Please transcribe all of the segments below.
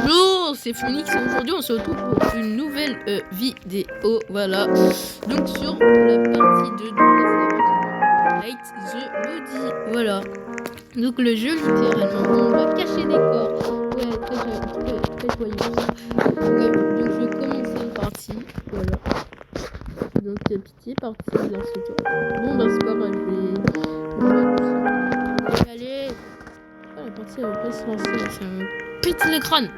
Bonjour, c'est Phoenix et aujourd'hui on se retrouve pour une nouvelle vidéo, voilà. Donc sur la partie de Light the Body, voilà. Donc le jeu littéralement, on va cacher des corps. Ouais, très joyeux ça. Bref, donc je vais commencer une partie, voilà. Donc pitié, partie dans ce tour. Bon bah c'est pas grave, je vais aller. Ah, la partie elle va pas se lancer, là, ça me pète le crâne.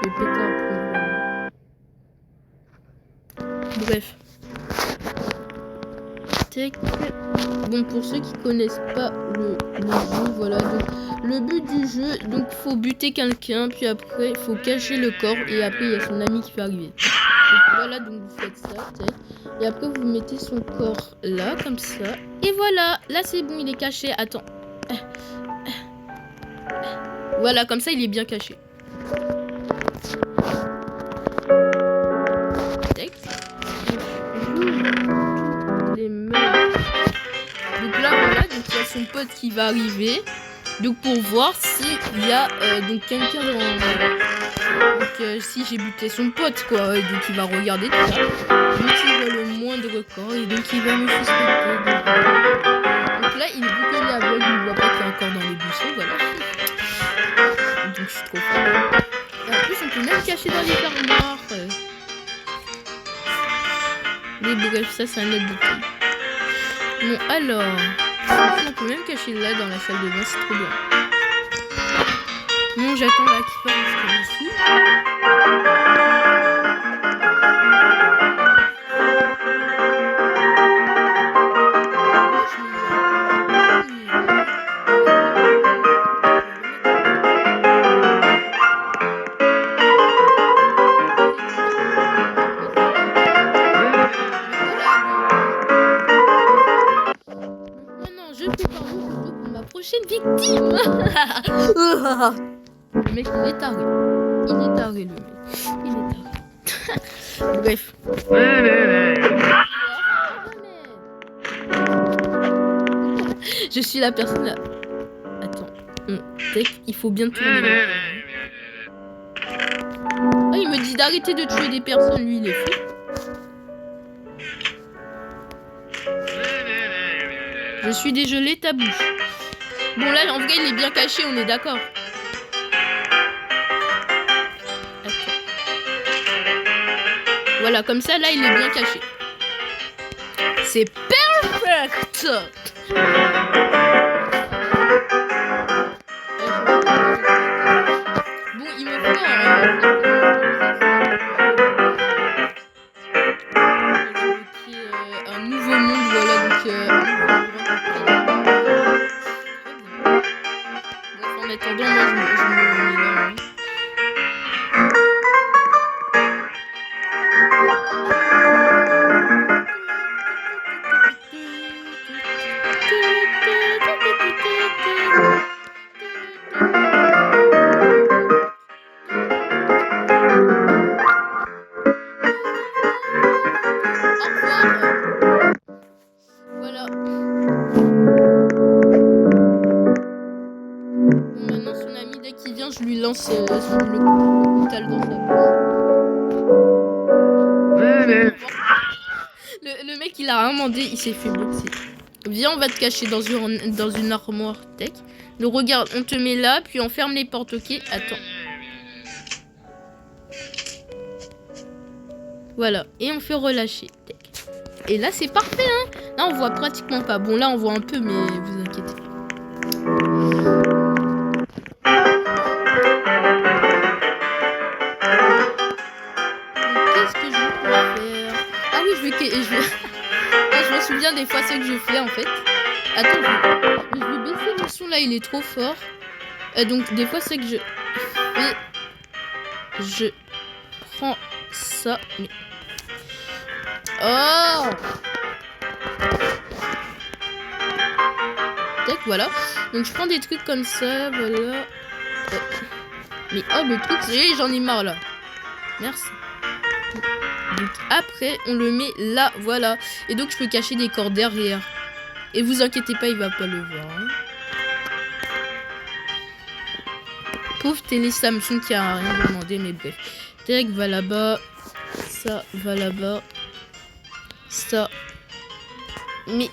Je vais péter un peu. Bref. Bon, pour ceux qui connaissent pas le jeu, voilà. Donc, le but du jeu, donc faut buter quelqu'un, puis après il faut cacher le corps, et après il y a son ami qui peut arriver. Donc voilà, donc vous faites ça, et après vous mettez son corps là, comme ça, et voilà, là c'est bon, il est caché. Attends. Voilà, comme ça il est bien caché. Les meubles. Donc là voilà, donc il y a son pote qui va arriver. Donc pour voir s'il y a donc quelqu'un dans... Donc si j'ai buté son pote quoi, donc il va regarder tout ça. Donc il voit le moindre corps et donc il va me suspecter. Donc là il est vu qu'il est aveugle, il voit pas qu'il y a un corps dans les buissons, voilà. Donc je suis trop fort. Et en plus on peut même cacher dans les armoires. Mais bref, ça c'est un autre détail. Bon alors, on peut même cacher là dans la salle de bain, c'est trop bien. Bon, j'attends là qu'il part parce que je suis. Prochaine victime. Le mec il est taré. Il est taré le mec. Il est taré. Bref. Je suis la personne là. Attends. Il faut bien tourner. Ah, il me dit d'arrêter de tuer des personnes. Lui il est fou. Je suis dégelé ta bouche. Bon là en vrai il est bien caché, on est d'accord. Voilà, comme ça là il est bien caché. C'est perfect. Bon il me faut un nouveau monde, voilà donc en attendant, moi je me mets là. Voilà. Maintenant son ami dès qu'il vient je lui lance le bocal dans sa bouche. Le mec il a rien demandé, il s'est fait boxer. Viens on va te cacher dans une armoire tech. Donc regarde, on te met là puis on ferme les portes, ok? Attends. Voilà, et on fait relâcher tech. Et là c'est parfait hein. Là on voit pratiquement pas. Bon là on voit un peu mais vous inquiétez pas. Je me souviens des fois ce que je fais en fait. Attends, je vais baisser le son là, il est trop fort. Donc des fois ce que je fais, je prends ça. Mais... oh. Tac, voilà. Donc je prends des trucs comme ça, voilà. Mais oh le truc, j'en ai marre là. Merci. Donc après on le met là, voilà. Et donc je peux cacher des corps derrière. Et vous inquiétez pas, il va pas le voir hein. pauvre télé Samsung qui a rien demandé, mais bref. Tac, va là-bas. Ça va là-bas. Ça. Mais...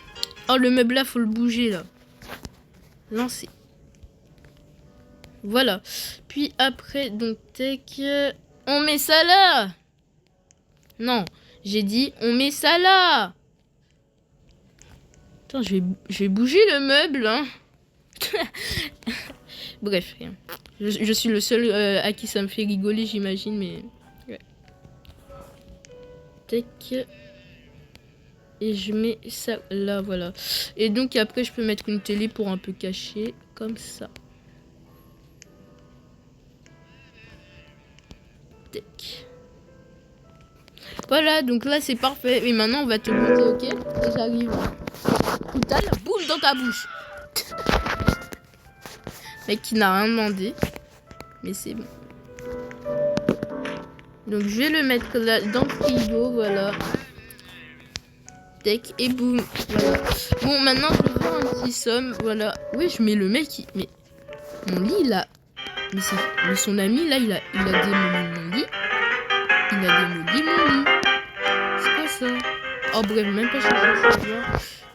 Oh, le meuble là, faut le bouger, là. Lancer. Voilà. Puis après, donc, tac... On met ça là. Non, j'ai dit, on met ça là. Attends, je vais bouger le meuble, hein. Bref, rien. Je suis le seul à qui ça me fait rigoler, j'imagine, mais... Ouais. Tac. Et je mets ça là, voilà. Et donc après, je peux mettre une télé pour un peu cacher, comme ça. Tac. Voilà, donc là, c'est parfait. Et maintenant, on va te goûter, ok? Et j'arrive. Coutal, boum, dans ta bouche. Mec qui n'a rien demandé. Mais c'est bon. Donc je vais le mettre là dans le frigo, voilà. Tac, et boum. Voilà. Bon, maintenant je vais faire un petit somme, voilà. Oui, je mets le mec qui... Mais mon lit, il a... Mais son ami, là, il a démoli mon lit. Il a démoli mon lit. C'est quoi ça? Oh bref, même pas chercher à savoir.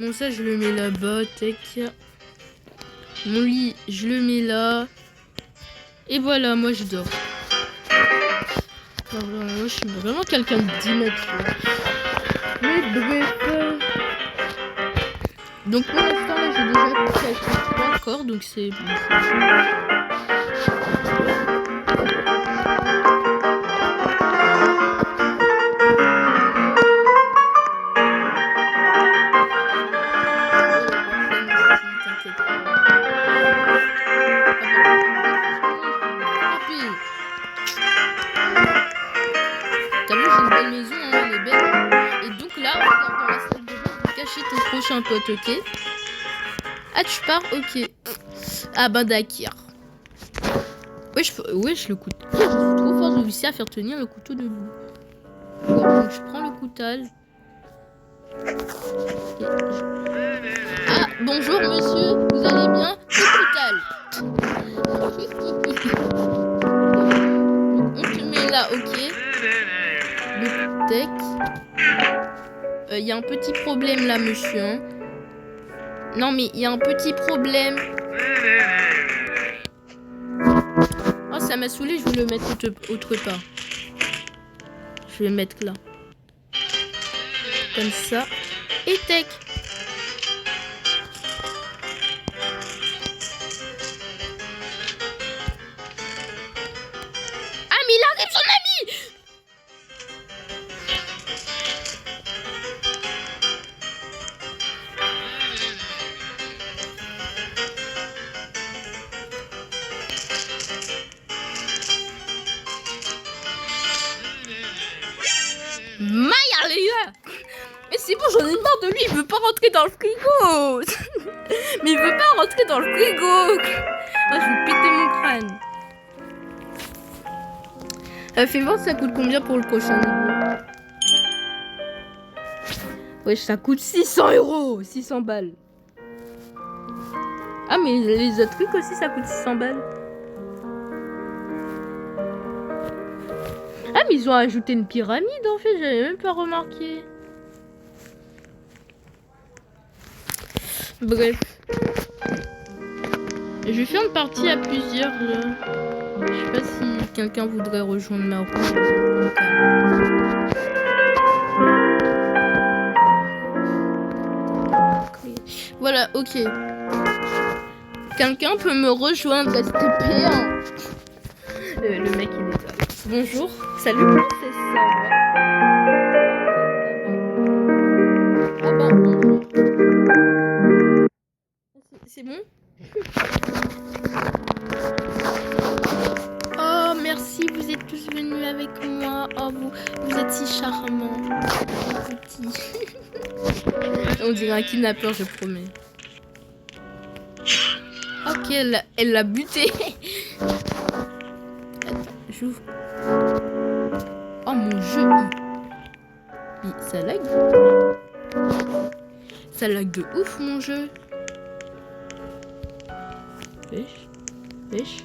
Bon, ça, je le mets là-bas, tac. Mon lit, je le mets là. Et voilà, moi je dors. Enfin, moi je suis vraiment quelqu'un de 10 mètres. Mais bref. Donc pour l'instant là j'ai déjà caché 3 corps, donc c'est bon. Un pote, ok. Ah, tu pars, ok. Ah bah d'accord. Wesh, le couteau. Je suis trop fort, j'ai réussi à faire tenir le couteau debout. Ouais, donc je prends le coutal. Ah, bonjour monsieur, vous allez bien? Le coutal. On te met là, ok. Le tech. Il y a un petit problème là, monsieur. Hein. Non, mais il y a un petit problème. Oh, ça m'a saoulé. Je vais le mettre autre part. Je vais le mettre là. Comme ça. Et tac. Ah, mais il arrive, son ami! Mais c'est bon, j'en ai marre de lui, il veut pas rentrer dans le frigo. Mais il veut pas rentrer dans le frigo. Ah, je vais péter mon crâne. Fais voir ça coûte combien pour le prochain niveau. Wesh, ça coûte 600 €, 600 balles. Ah, mais les autres trucs aussi, ça coûte 600 balles. Ah, mais ils ont ajouté une pyramide en fait, j'avais même pas remarqué. Bref. Je vais faire une partie à plusieurs là. Je sais pas si quelqu'un voudrait rejoindre ma roue. Voilà, ok. Quelqu'un peut me rejoindre, STP1. Le mec il est là. Bonjour, salut princesse, ça va? Ah bah bonjour. C'est bon? Oh merci, vous êtes tous venus avec moi. Oh vous êtes si charmants. Petit. On dirait un kidnappeur, je promets. Ok, elle l'a buté. Attends, j'ouvre. Oh mon jeu. Mais ça lag. Ça lag de ouf mon jeu. Wesh. Wesh.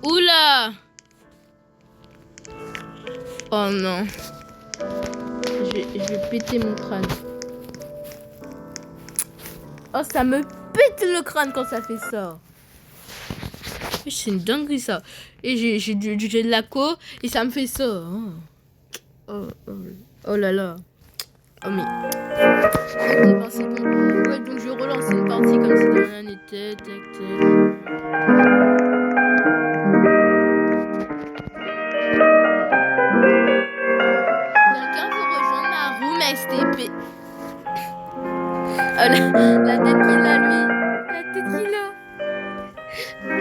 Oula! Oh non. Je vais péter mon crâne. Oh, ça me pète le crâne quand ça fait ça. C'est une dinguerie ça. Et j'ai de la co et ça me fait ça. Oh là là. Oh mais. Ok, bon, c'est bon. Ouais, donc je relance une partie comme si de rien n'était. Tac, tac. Quelqu'un veut rejoindre ma room STP. Oh, la tête qu'il a lui. La tête qu'il a.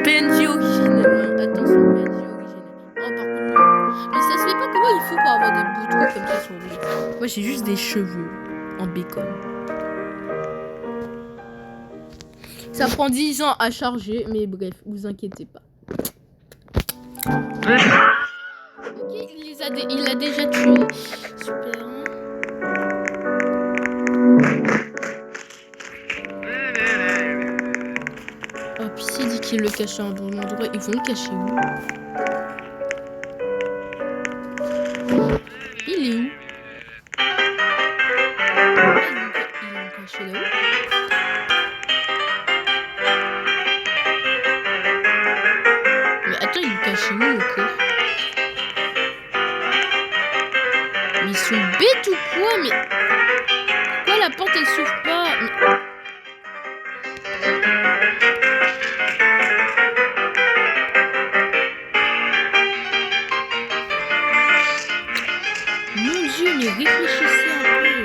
PNJ originel. Attention, PNJ originel. Oh, par contre, mais ça se fait pas. Comment il faut pour avoir des beaux trucs comme ça sur lui? Moi, j'ai juste des cheveux en bacon. Ça prend 10 ans à charger, mais bref, vous inquiétez pas. Ok, il l'a déjà tué. Super. Oh, puis s'il dit qu'il le cache à un bon endroit, ils vont le cacher où? Il est où? Ils l'ont caché là-haut. Mais attends, ils l'ont caché où encore? Mais ils sont bêtes ou quoi? Mais pourquoi la porte elle s'ouvre pas? Mon Dieu, mais réfléchissez un peu.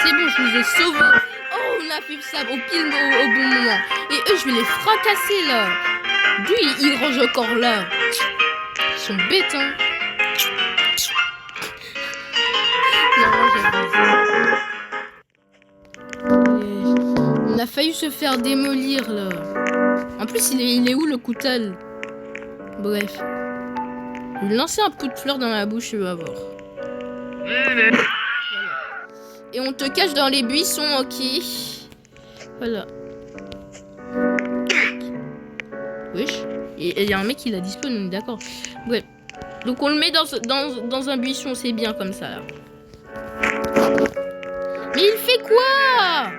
C'est bon, je vous ai sauvés. Oh, on a fait ça au pile au bon moment. Et eux, je vais les fracasser là. D'où ils rangent encore là? Ils sont bêtes, hein. Non, on a failli se faire démolir là. En plus, il est où le couteau? Bref. Je vais lui lancer un pot de fleurs dans la bouche, tu vas voir. Voilà. Et on te cache dans les buissons, ok? Voilà. Wesh. Et il y a un mec qui l'a dispo, on est d'accord. Bref. Donc on le met dans un buisson, c'est bien comme ça là. Mais il fait quoi?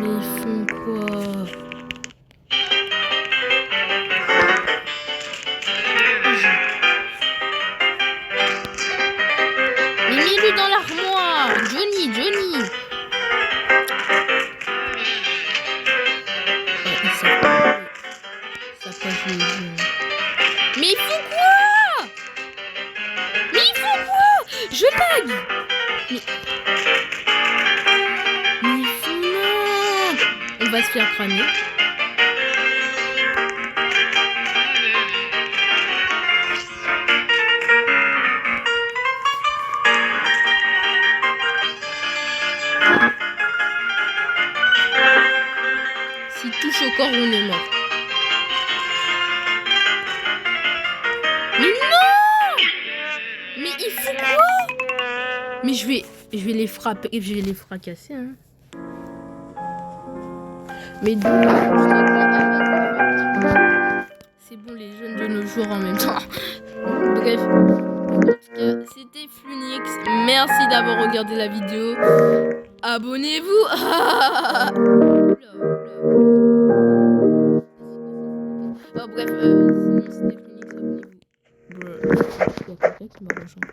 Mais ils font quoi? Mais mets-le dans l'armoire. Johnny. Ça passe le jeu. Mais il faut quoi? Je lag. Mais il faut non. On va se faire cramer. S'il touche au corps, on est mort. Mais non! Mais il faut quoi? Mais je vais les frapper, je vais les fracasser, hein. Mais c'est bon, les jeunes de nos jours en même temps. Bref, en tout cas, c'était Flunix. Merci d'avoir regardé la vidéo. Abonnez-vous. Oh, bref, sinon c'était Flunix, abonnez-vous. Il y a quelqu'un qui m'a rejoint.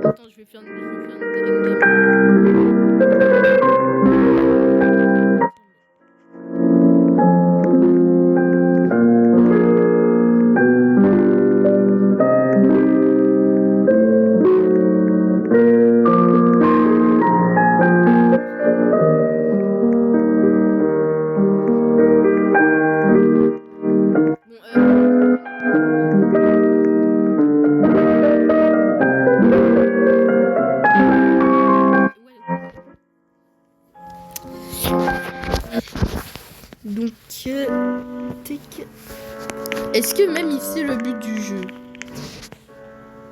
Attends, je vais faire une game. Donc, est-ce que même il sait le but du jeu?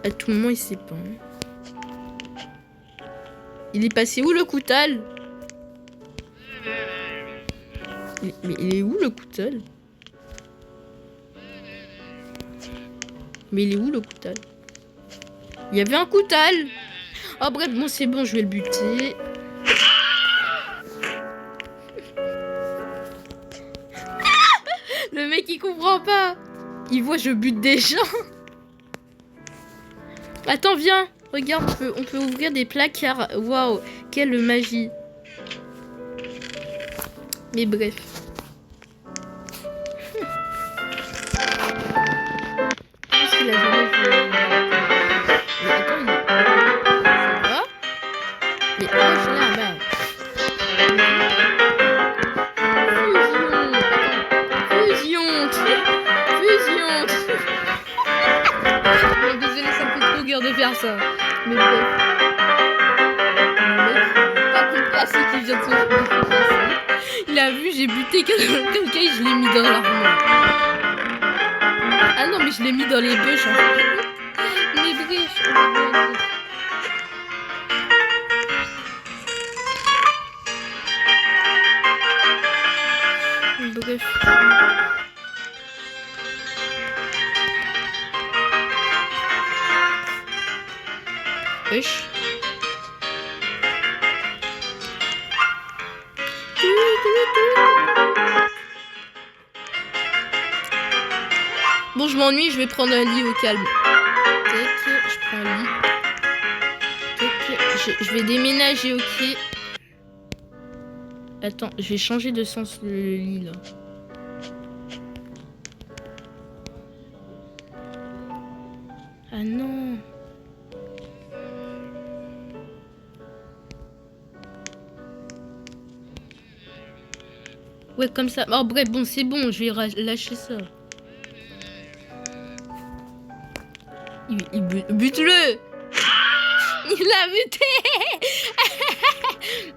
À tout moment, il sait pas. Il est passé où le coutal? Mais il est où le coutal? Mais il est où le coutal? Il y avait un coutal. Oh bref, bon c'est bon, je vais le buter. Le mec il comprend pas. Il voit je bute des gens. Attends, viens. Regarde, on peut ouvrir des placards. Waouh, quelle magie. Mais bref. Qu'est-ce qu'il a jamais joué? Mais attends, il est... Ça va? Mais oh, je l'ai là-bas. Fusion. Bon, désolé, ça me fait trop gueule de faire ça. Mais bref. Le mec, pas compris ce qu'il vient de se passer. Il a vu, j'ai buté quelqu'un et je l'ai mis dans l'armoire. Ah non, mais je l'ai mis dans les bûches en fait. Mais bref, bref. Wesh. Bon, je m'ennuie, je vais prendre un lit au calme. Tac, je prends un lit. Tac, je vais déménager, ok. Attends, je vais changer de sens le lit là. Ah non. Ouais, comme ça. Oh bref, bon, c'est bon, je vais lâcher ça. Bute-le. Il l'a buté.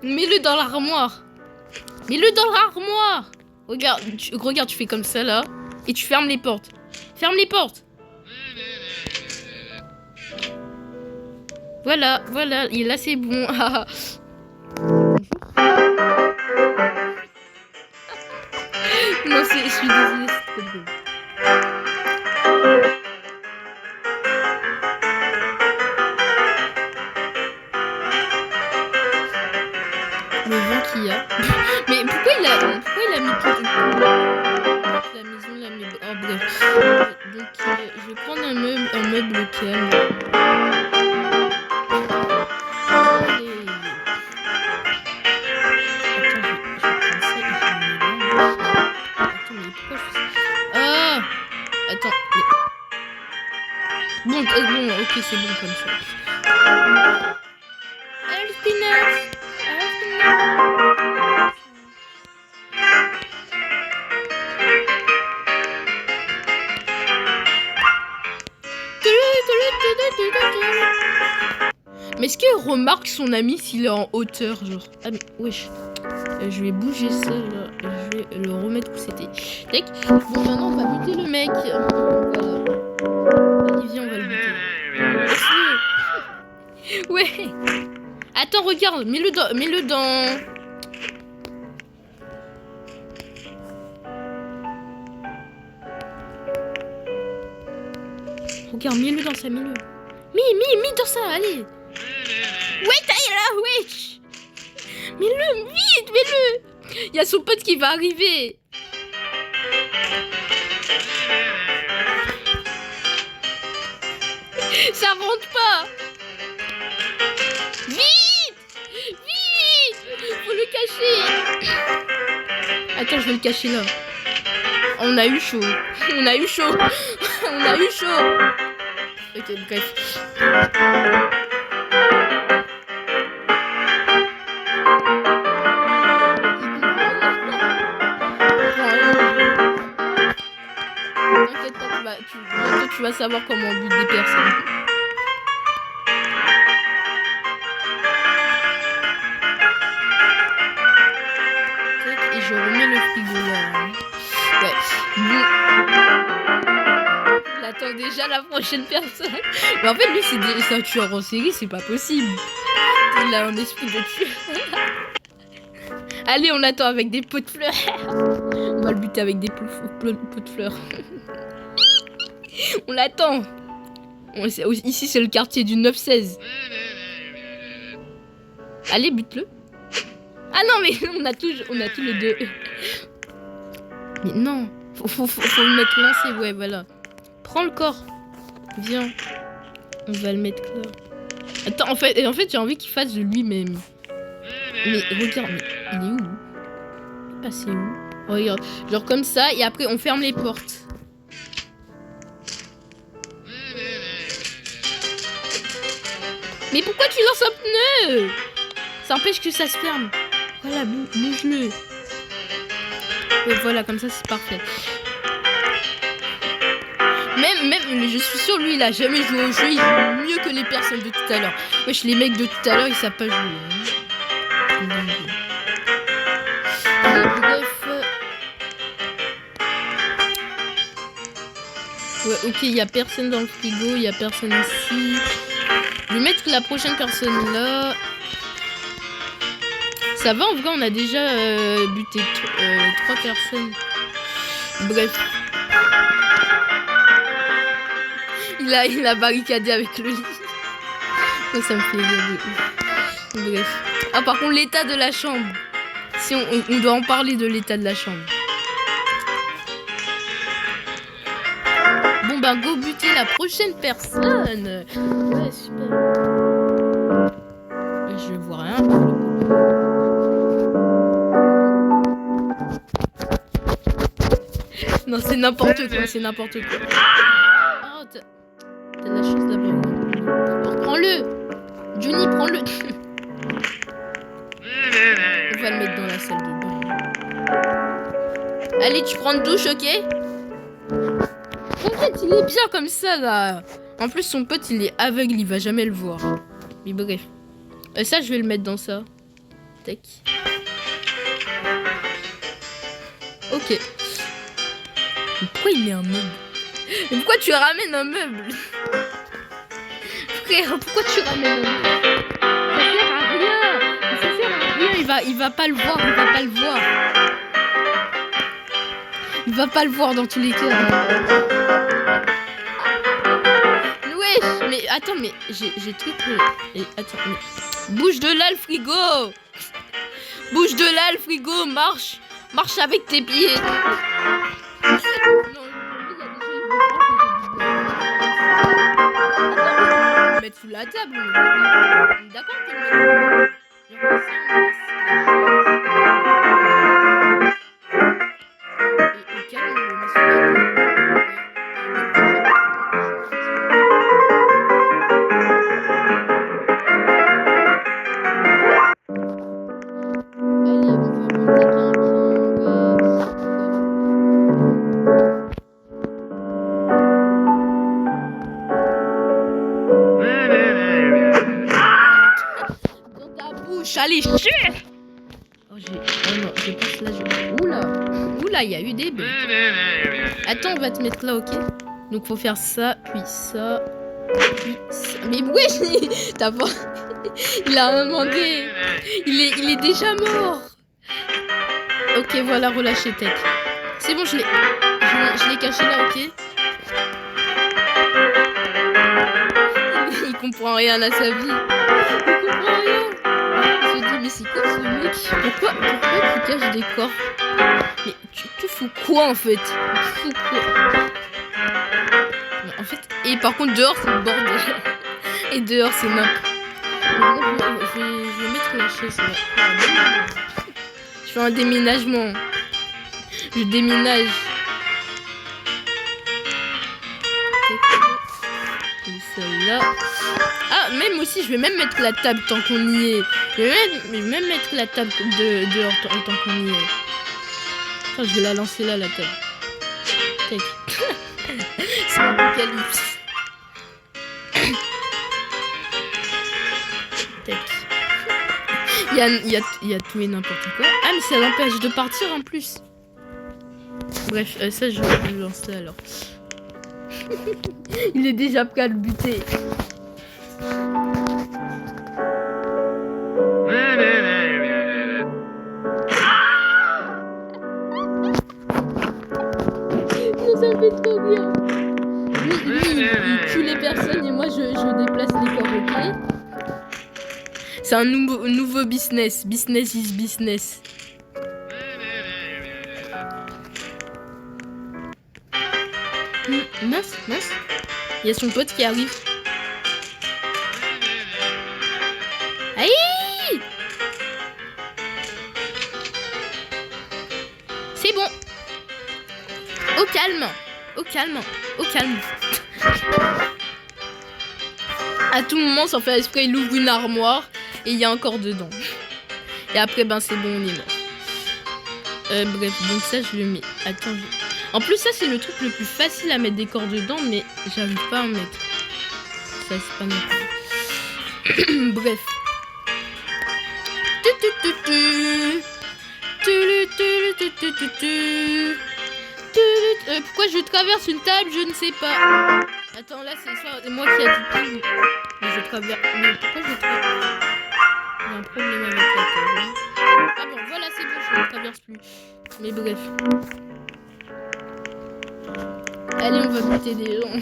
Mets-le dans l'armoire. Mets-le dans l'armoire. Regarde, tu fais comme ça là. Et tu fermes les portes. Ferme les portes. Voilà. Et là, c'est bon. Non, je suis désolée, c'est trop drôle. Le vent qu'il y a. Mais pourquoi il a mis tout la maison, la maison. Oh bref. Donc je vais prendre un meuble calme. Bon, ok, c'est bon comme ça. Mais est-ce qu'il remarque son ami s'il est en hauteur, genre? Ah mais wesh. Je vais bouger ça là. Je vais le remettre où c'était. Tac. Bon, maintenant on va buter le mec. Voilà. Allez, viens, on va le buter. Ouais. Attends, regarde. Mets-le dans... Regarde, mets-le dans sa milieu. Mets dans ça, allez. Ouais, t'as là, wesh. Mets-le, vite, mets-le. Il y a son pote qui va arriver. Ça rentre pas. Vite. Faut le cacher. Attends, je vais le cacher là. On a eu chaud. Ok, bref. T'inquiète pas, tu vas savoir comment on bute des personnes. Et je je remets le frigo là. Ouais. Bon. Il attend déjà la prochaine personne. Mais en fait, lui, c'est un tueur en série, c'est pas possible. Il a un esprit de tueur. Allez, on attend avec des pots de fleurs. On va le buter avec des pots de fleurs. On l'attend. Ici, c'est le quartier du 9-16. Allez, bute-le. Ah non, mais on a tous les deux. Mais non, faut le mettre lancé. Ouais, voilà. Prends le corps. Viens. On va le mettre là. Attends, en fait j'ai envie qu'il fasse de lui-même. Mais regarde, mais il est où? Il est passé où? Regarde, genre comme ça, et après on ferme les portes. Mais pourquoi tu lances un pneu? Ça empêche que ça se ferme. Voilà, bouge-le. Ouais, voilà, comme ça c'est parfait. Même, je suis sûr, lui, il a jamais joué au jeu. Il joue mieux que les personnes de tout à l'heure. Wesh, les mecs de tout à l'heure, ils savent pas jouer. Bref. Ouais, ok, il y a personne dans le frigo, il y a personne ici. Je vais mettre la prochaine personne là. Ça va, en vrai, on a déjà buté 3 personnes. Bref. Il a barricadé avec le lit. Ça me fait rire de ouf. Bref. Ah, par contre, l'état de la chambre. Si on doit en parler de l'état de la chambre. Bon, bah, go buter la prochaine personne. Ouais, super. Je vois rien. Non, c'est n'importe quoi, c'est n'importe quoi. Oh, t'as de la chance d'avoir. Alors, prends-le. Johnny, prends-le. On va le mettre dans la salle de bain. Allez, tu prends une douche, ok? En fait, il est bien comme ça, là. En plus, son pote, il est aveugle, il va jamais le voir. Mais bref. Ça, je vais le mettre dans ça. Tac. Ok. Mais pourquoi il met un meuble? Mais pourquoi tu ramènes un meuble? Frère, pourquoi tu ramènes un meuble? Ça sert à rien. Ça sert à rien. Il va pas le voir. Il va pas le voir. Il va pas le voir dans tous les cas. Wesh, mais attends, mais j'ai tout pris. Attends, mais... Bouge de là le frigo. Bouge de là le frigo. Marche. Marche avec tes pieds. Non, le mettre sous la table. On est d'accord que le et calme, on le met sous la table. Allez, chut! Oh non, je passe là. Oula, il y a eu des bugs. Attends, on va te mettre là, ok? Donc, faut faire ça, puis ça, puis ça. Mais oui, t'as pas... Il a demandé. Il est déjà mort. Ok, voilà, relâchez tête. C'est bon, je l'ai caché là, ok? Il comprend rien à sa vie. Il comprend rien. Mais c'est quoi ce mec? Pourquoi tu caches des corps? Mais tu fous quoi en fait? Tu fous quoi? Mais en fait, et par contre dehors c'est le bordel. Et dehors c'est n'importe. Je vais mettre la chaise là. Je fais un déménagement. Je déménage. Et celle-là. Ah, même aussi, je vais même mettre la table tant qu'on y est. Je vais même mettre la table dehors tant qu'on y est. Attends, je vais la lancer là, la table. Tac. C'est l'apocalypse. Tac. Il y a tout et n'importe quoi. Ah, mais ça l'empêche de partir en plus. Bref, ça, je vais le lancer alors. Il est déjà prêt à le buter. Ça me fait trop bien. Lui, il tue les personnes et moi, je déplace les corps, ok? C'est un nouveau business. Business is business. Mince. Il y a son pote qui arrive. Aïe! C'est bon. Au calme. À tout moment, sans faire exprès, il ouvre une armoire et il y a un corps dedans. Et après, ben c'est bon, on est mort. Bref, donc ça, je le mets. Attends. En plus, ça, c'est le truc le plus facile à mettre des corps dedans, mais j'arrive pas à en mettre. Ça, c'est pas non plus. Bref. Pourquoi je traverse une table, je ne sais pas. Attends, là, c'est moi qui a dit mais je traverse. Mais pourquoi je traverse? Il y a un problème avec la table. Ah bon, voilà, c'est bon, je ne traverse plus. Mais bref. Allez, on va buter des gens.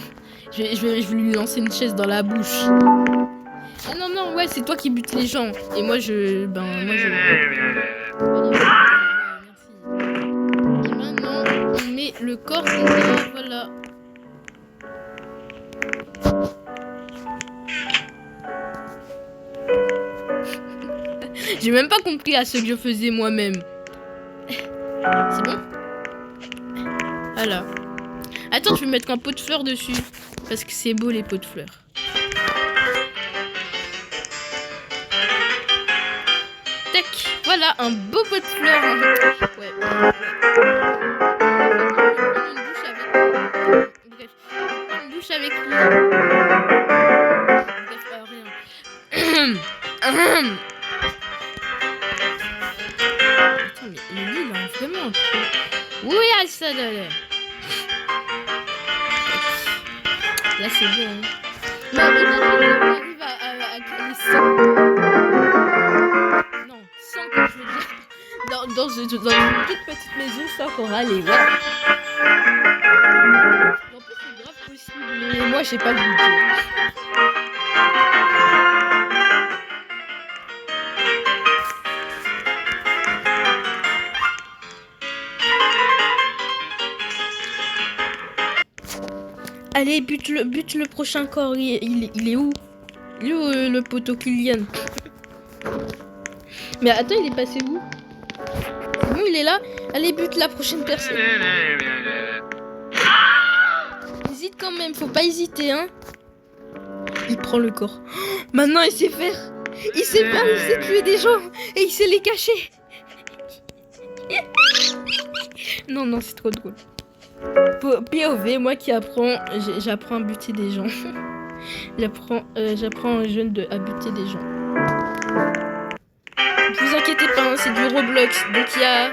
Je vais lui lancer une chaise dans la bouche. Ah non, ouais, c'est toi qui butes les gens. Et moi, je... Allez, merci. Et maintenant, on met le corps dedans, voilà. J'ai même pas compris à ce que je faisais moi-même. C'est bon? Voilà. Attends, je vais mettre un pot de fleurs dessus. Parce que c'est beau les pots de fleurs. Tac. Voilà, un beau pot de fleurs. Ouais. Une bouche avec lui. Bref, rien. Attends, mais lui, il a vraiment un peu... Oui, à ça, là. Là, c'est bon. Hein. Mais on arrive à caler 100. Non, 100, comme je veux dire. Dans une toute petite maison, ça qu'on va aller voir. En plus, c'est grave possible. Mais moi, j'ai pas le budget. Allez, bute le prochain corps. Il est où? Il est où le poteau Kylian? Mais attends, il est passé où? C'est bon, il est là. Allez, bute la prochaine personne. Hésite quand même, faut pas hésiter, hein. Il prend le corps. Oh, maintenant, il sait faire. Il sait faire, il sait tuer des gens. Et il sait les cacher. Non, c'est trop drôle. POV, moi qui apprends, j'apprends à buter des gens. j'apprends un jeune à buter des gens. Ne vous inquiétez pas, hein, c'est du Roblox, donc il y a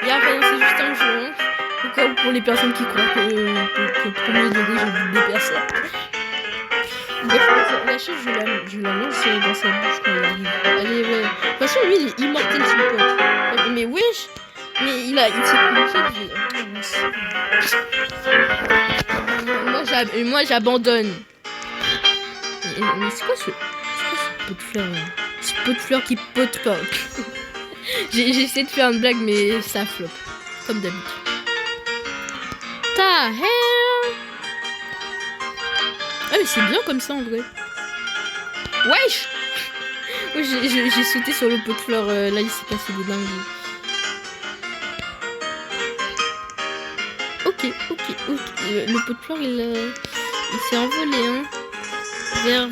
rien, c'est juste un jeu. Hein. Au cas où pour les personnes qui croient que premier degré je bute des personnes. Bref, la chaise je la lance dans sa bouche quand il arrive. Allez, ouais. De toute façon, lui, il est immortel son pote. Mais wesh. Mais il s'est pris. Moi j'abandonne. Mais c'est quoi ce pot de fleurs là? Ce pot de fleurs qui pote pas. J'essaie de faire une blague mais ça flop. Comme d'habitude. Ta hell. Ah mais c'est bien comme ça en vrai. Wesh. J'ai sauté sur le pot de fleurs. Là il s'est passé des dingues. Ok. Le pot de fleurs, il s'est envolé, hein.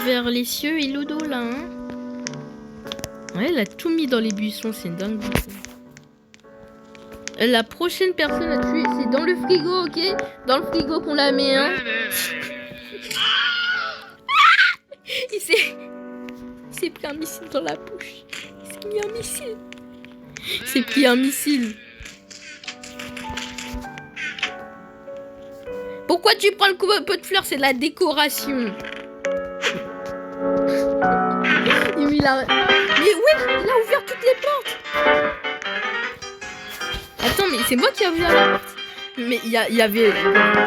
Vers les cieux et l'au-delà, hein. Ouais, elle a tout mis dans les buissons, c'est dingue. La prochaine personne à tuer, c'est dans le frigo, ok? Dans le frigo qu'on la met, hein. Il s'est pris un missile dans la bouche. mis un missile. C'est pris un missile. Pourquoi tu prends le pot de fleurs? C'est de la décoration. Mais oui, il a ouvert toutes les portes. Attends, mais c'est moi qui ai ouvert la porte. Mais il y avait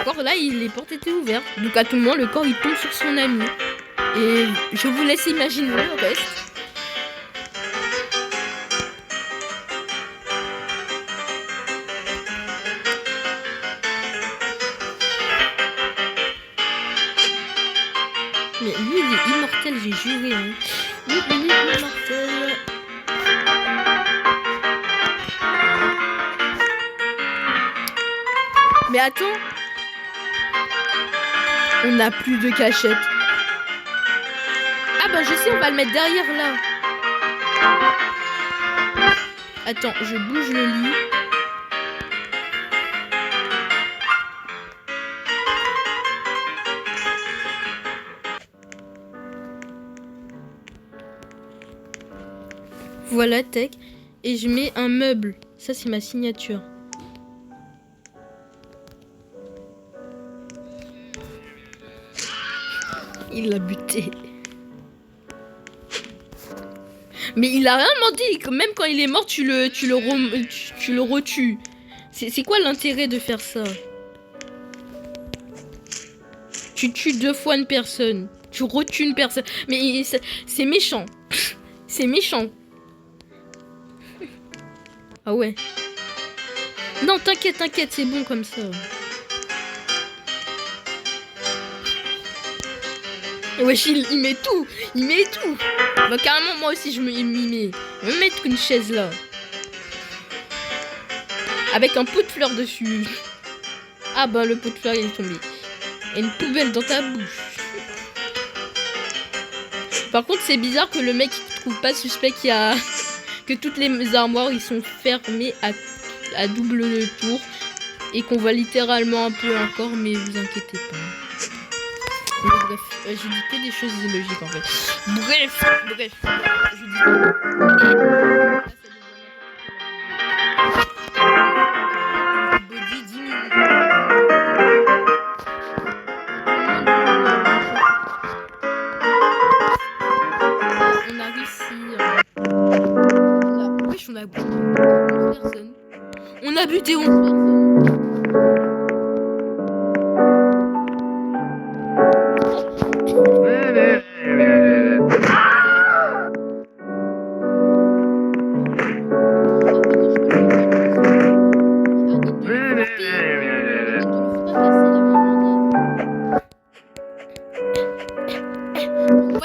encore là, les portes étaient ouvertes. Donc à tout moment, le corps il tombe sur son ami. Et je vous laisse imaginer le reste. Mais lui, il est immortel, j'ai juré. Hein. Lui, il est immortel. Mais attends. On n'a plus de cachette. Ah bah je sais, on va le mettre derrière là. Attends, je bouge le lit. Voilà, tech. Et je mets un meuble. Ça, c'est ma signature. Il l'a buté. Mais il a rien demandé. Même quand il est mort, tu le retues. C'est quoi l'intérêt de faire ça? Tu tues 2 fois une personne. Tu retues une personne. Mais c'est méchant. C'est méchant. Ah ouais. Non, t'inquiète, c'est bon comme ça. Wesh, il met tout. Il met tout. Bah carrément, moi aussi, je m'y mets. Je vais me mettre une chaise là. Avec un pot de fleurs dessus. Ah bah, le pot de fleurs, il est tombé. Et une poubelle dans ta bouche. Par contre, c'est bizarre que le mec il trouve pas suspect qu'il y a... que toutes les armoires, ils sont fermées à double tour. Et qu'on voit littéralement un peu encore, mais vous inquiétez pas. Mais bref, je dis que des choses illogiques en fait. Bref, je dis body 10 minutes. On a réussi. Wesh, on a buté 11 personnes. On a buté 11 personnes.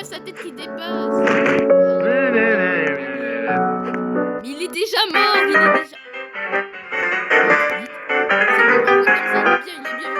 Sa tête qui dépasse. Mais il est déjà mort, il est déjà... Il est bien.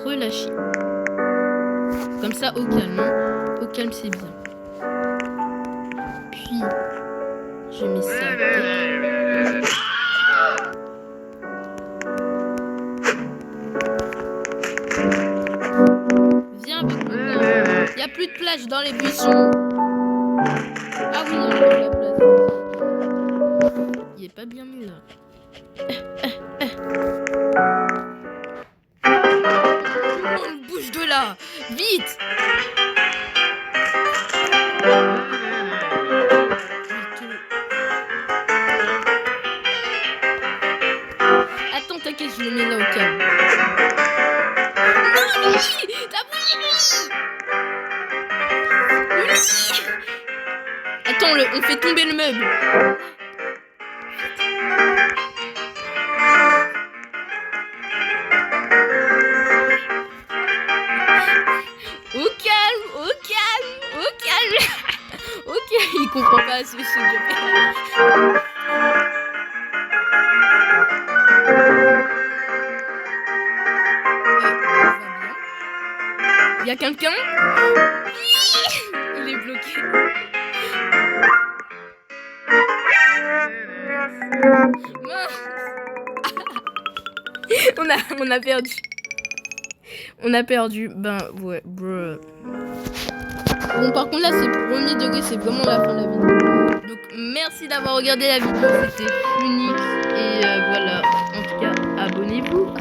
Relâcher. Comme ça, au calme. Au calme, c'est bien. Puis, je mets ça. Viens avec moi. Il n'y a plus de place dans les buissons. Ah oui, il y a de la place. Il est pas bien mis là. On bouge de là. Vite. Attends, t'inquiète, je le mets là au calme. T'as bougé le lit. Le lit. Attends, on fait tomber le meuble. Au calme, au calme, au calme. Ok, il comprend pas ce sujet. Il y a quelqu'un? Il est bloqué. On a perdu. On a perdu. Ben ouais, bruh. Bon, par contre là c'est premier degré, c'est vraiment la fin de la vidéo. Donc merci d'avoir regardé la vidéo, c'était Phoenix et voilà. En tout cas, abonnez-vous.